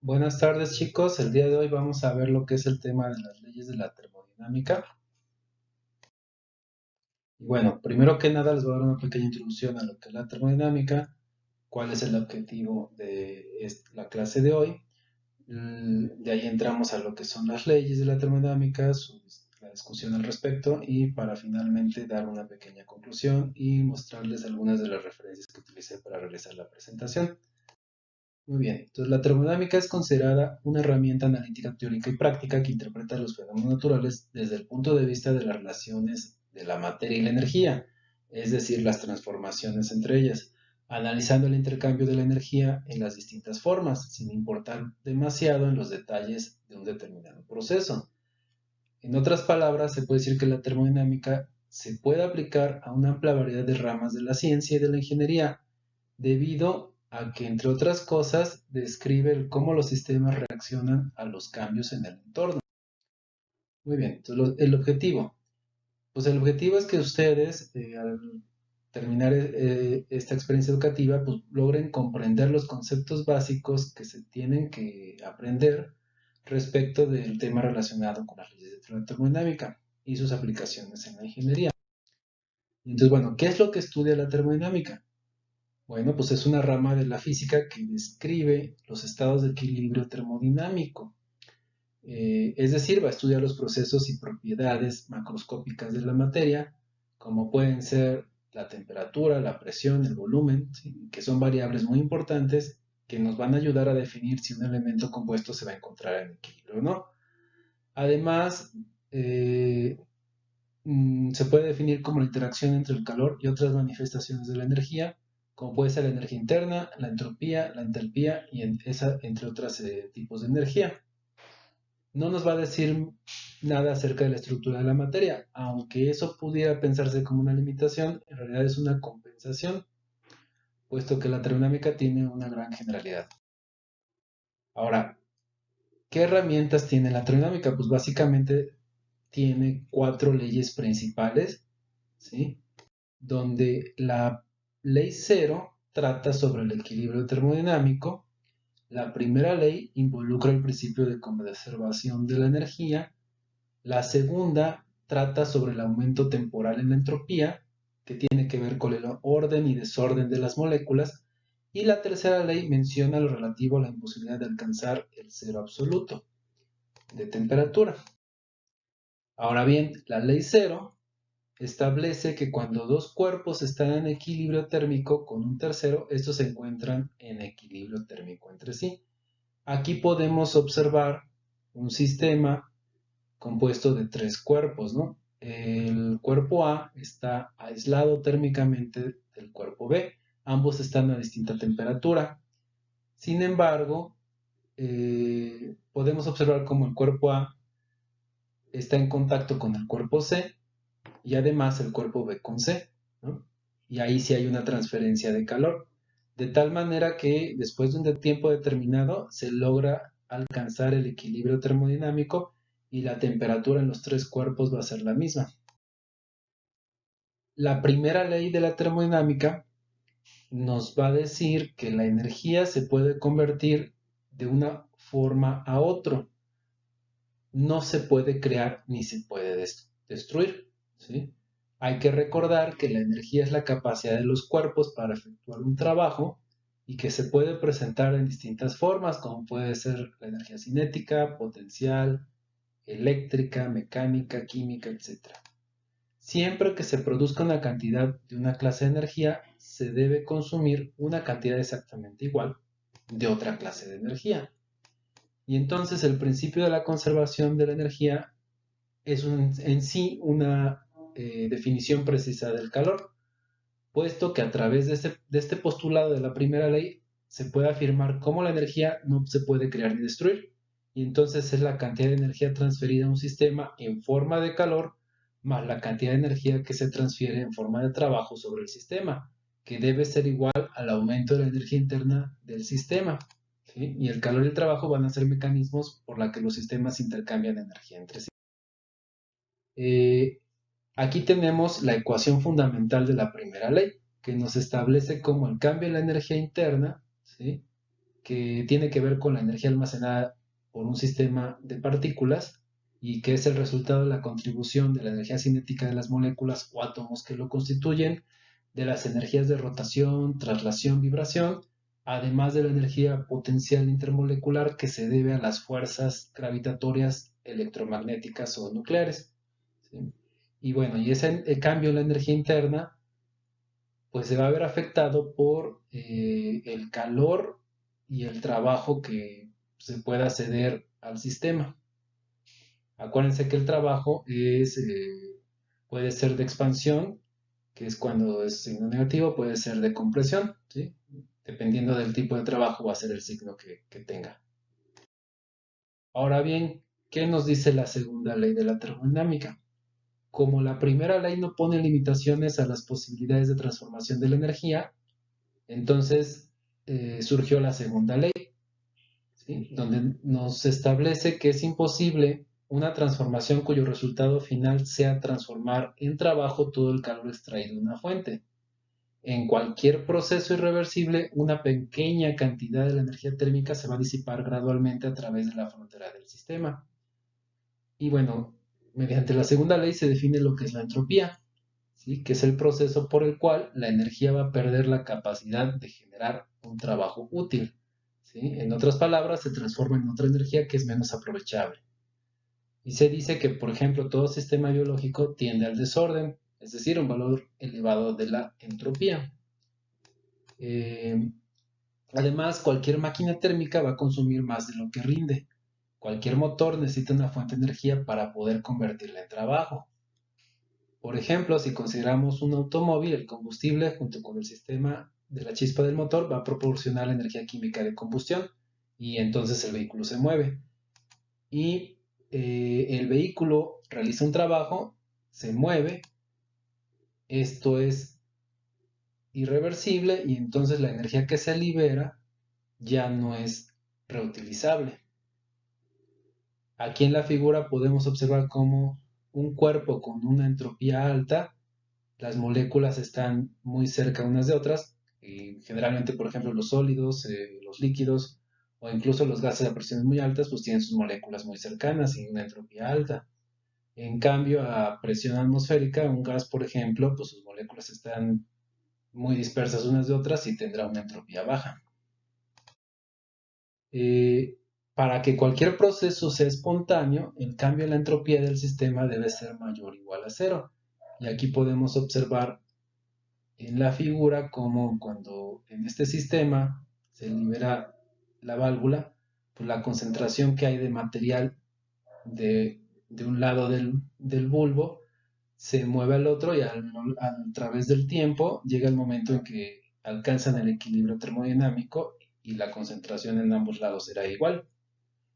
Buenas tardes chicos, el día de hoy vamos a ver lo que es el tema de las leyes de la termodinámica. Y bueno, primero que nada les voy a dar una pequeña introducción a lo que es la termodinámica, cuál es el objetivo de la clase de hoy. De ahí entramos a lo que son las leyes de la termodinámica, la discusión al respecto y para finalmente dar una pequeña conclusión y mostrarles algunas de las referencias que utilicé para realizar la presentación. Muy bien, entonces la termodinámica es considerada una herramienta analítica teórica y práctica que interpreta los fenómenos naturales desde el punto de vista de las relaciones de la materia y la energía, es decir, las transformaciones entre ellas, analizando el intercambio de la energía en las distintas formas, sin importar demasiado en los detalles de un determinado proceso. En otras palabras, se puede decir que la termodinámica se puede aplicar a una amplia variedad de ramas de la ciencia y de la ingeniería, debido a que, entre otras cosas, describe cómo los sistemas reaccionan a los cambios en el entorno. Muy bien, entonces el objetivo. Pues el objetivo es que ustedes, al terminar esta experiencia educativa, pues logren comprender los conceptos básicos que se tienen que aprender respecto del tema relacionado con las leyes de la termodinámica y sus aplicaciones en la ingeniería. Entonces, bueno, ¿qué es lo que estudia la termodinámica? Bueno, pues es una rama de la física que describe los estados de equilibrio termodinámico. Es decir, va a estudiar los procesos y propiedades macroscópicas de la materia, como pueden ser la temperatura, la presión, el volumen, ¿sí? Que son variables muy importantes que nos van a ayudar a definir si un elemento compuesto se va a encontrar en equilibrio o no. Además, eh, se puede definir como la interacción entre el calor y otras manifestaciones de la energía, como puede ser la energía interna, la entropía, la entalpía y entre otros tipos de energía. No nos va a decir nada acerca de la estructura de la materia, aunque eso pudiera pensarse como una limitación, en realidad es una compensación, puesto que la termodinámica tiene una gran generalidad. Ahora, ¿qué herramientas tiene la termodinámica? Pues básicamente tiene cuatro leyes principales, ¿sí? Donde la ley cero trata sobre el equilibrio termodinámico. La primera ley involucra el principio de conservación de la energía. La segunda trata sobre el aumento temporal en la entropía, que tiene que ver con el orden y desorden de las moléculas. Y la tercera ley menciona lo relativo a la imposibilidad de alcanzar el cero absoluto de temperatura. Ahora bien, la ley cero establece que cuando dos cuerpos están en equilibrio térmico con un tercero, estos se encuentran en equilibrio térmico entre sí. Aquí podemos observar un sistema compuesto de tres cuerpos, ¿no? El cuerpo A está aislado térmicamente del cuerpo B. Ambos están a distinta temperatura. Sin embargo, podemos observar cómo el cuerpo A está en contacto con el cuerpo C y además el cuerpo B con C, ¿no? Y ahí sí hay una transferencia de calor, de tal manera que después de un tiempo determinado se logra alcanzar el equilibrio termodinámico y la temperatura en los tres cuerpos va a ser la misma. La primera ley de la termodinámica nos va a decir que la energía se puede convertir de una forma a otra. No se puede crear ni se puede destruir, ¿sí? Hay que recordar que la energía es la capacidad de los cuerpos para efectuar un trabajo y que se puede presentar en distintas formas, como puede ser la energía cinética, potencial, eléctrica, mecánica, química, etc. Siempre que se produzca una cantidad de una clase de energía, se debe consumir una cantidad exactamente igual de otra clase de energía. Y entonces el principio de la conservación de la energía es en sí una definición precisa del calor, puesto que a través de este postulado de la primera ley se puede afirmar cómo la energía no se puede crear ni destruir, y entonces es la cantidad de energía transferida a un sistema en forma de calor más la cantidad de energía que se transfiere en forma de trabajo sobre el sistema, que debe ser igual al aumento de la energía interna del sistema. ¿Sí? Y el calor y el trabajo van a ser mecanismos por los que los sistemas intercambian energía entre sí. Eh, Aquí tenemos la ecuación fundamental de la primera ley, que nos establece cómo el cambio en la energía interna, ¿sí? que tiene que ver con la energía almacenada por un sistema de partículas y que es el resultado de la contribución de la energía cinética de las moléculas o átomos que lo constituyen, de las energías de rotación, traslación, vibración, además de la energía potencial intermolecular que se debe a las fuerzas gravitatorias, electromagnéticas o nucleares. ¿Sí? Y bueno, y ese cambio en la energía interna pues se va a ver afectado por el calor y el trabajo que se pueda ceder al sistema. Acuérdense que el trabajo puede ser de expansión, que es cuando es signo negativo, puede ser de compresión, ¿sí? Dependiendo del tipo de trabajo va a ser el signo que tenga. Ahora bien, ¿qué nos dice la segunda ley de la termodinámica? Como la primera ley no pone limitaciones a las posibilidades de transformación de la energía, entonces surgió la segunda ley, ¿sí? Donde nos establece que es imposible una transformación cuyo resultado final sea transformar en trabajo todo el calor extraído de una fuente. En cualquier proceso irreversible, una pequeña cantidad de la energía térmica se va a disipar gradualmente a través de la frontera del sistema. Y bueno, mediante la segunda ley se define lo que es la entropía, ¿sí? Que es el proceso por el cual la energía va a perder la capacidad de generar un trabajo útil. ¿Sí? En otras palabras, se transforma en otra energía que es menos aprovechable. Y se dice que, por ejemplo, todo sistema biológico tiende al desorden, es decir, un valor elevado de la entropía. Además, cualquier máquina térmica va a consumir más de lo que rinde. Cualquier motor necesita una fuente de energía para poder convertirla en trabajo. Por ejemplo, si consideramos un automóvil, el combustible junto con el sistema de la chispa del motor va a proporcionar la energía química de combustión y entonces el vehículo se mueve. Y el vehículo realiza un trabajo, se mueve, esto es irreversible y entonces la energía que se libera ya no es reutilizable. Aquí en la figura podemos observar cómo un cuerpo con una entropía alta, las moléculas están muy cerca unas de otras, y generalmente, por ejemplo, los sólidos, los líquidos o incluso los gases a presiones muy altas, pues tienen sus moléculas muy cercanas y una entropía alta. En cambio, a presión atmosférica, un gas, por ejemplo, pues sus moléculas están muy dispersas unas de otras y tendrá una entropía baja. Eh, para que cualquier proceso sea espontáneo, el cambio en la entropía del sistema debe ser mayor o igual a cero. Y aquí podemos observar en la figura como cuando en este sistema se libera la válvula, pues la concentración que hay de material de un lado del bulbo se mueve al otro y a través del tiempo llega el momento en que alcanzan el equilibrio termodinámico y la concentración en ambos lados será igual.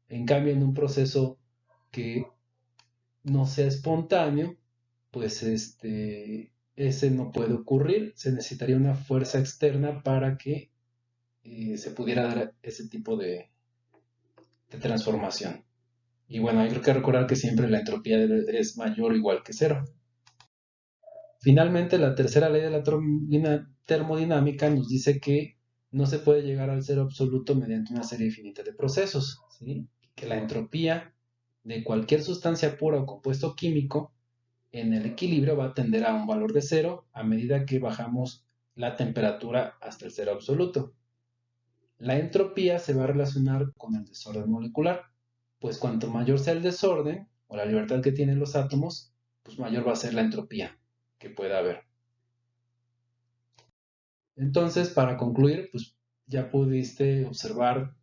En cambio, en un proceso que no sea espontáneo, pues ese no puede ocurrir. Se necesitaría una fuerza externa para que se pudiera dar ese tipo de transformación. Y bueno, hay que recordar que siempre la entropía es mayor o igual que cero. Finalmente, la tercera ley de la termodinámica nos dice que no se puede llegar al cero absoluto mediante una serie infinita de procesos, ¿sí? Que la entropía de cualquier sustancia pura o compuesto químico en el equilibrio va a tender a un valor de cero a medida que bajamos la temperatura hasta el cero absoluto. La entropía se va a relacionar con el desorden molecular, pues cuanto mayor sea el desorden o la libertad que tienen los átomos, pues mayor va a ser la entropía que pueda haber. Entonces, para concluir, pues ya pudiste observar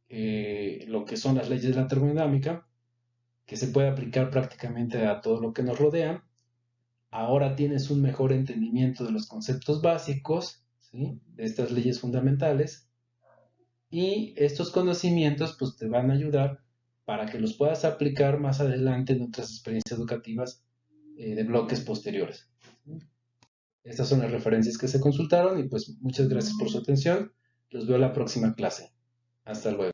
lo que son las leyes de la termodinámica, que se puede aplicar prácticamente a todo lo que nos rodea. Ahora tienes un mejor entendimiento de los conceptos básicos, ¿sí? De estas leyes fundamentales, y estos conocimientos pues te van a ayudar para que los puedas aplicar más adelante en otras experiencias educativas de bloques posteriores. Estas son las referencias que se consultaron y pues muchas gracias por su atención. Los veo en la próxima clase. Hasta luego.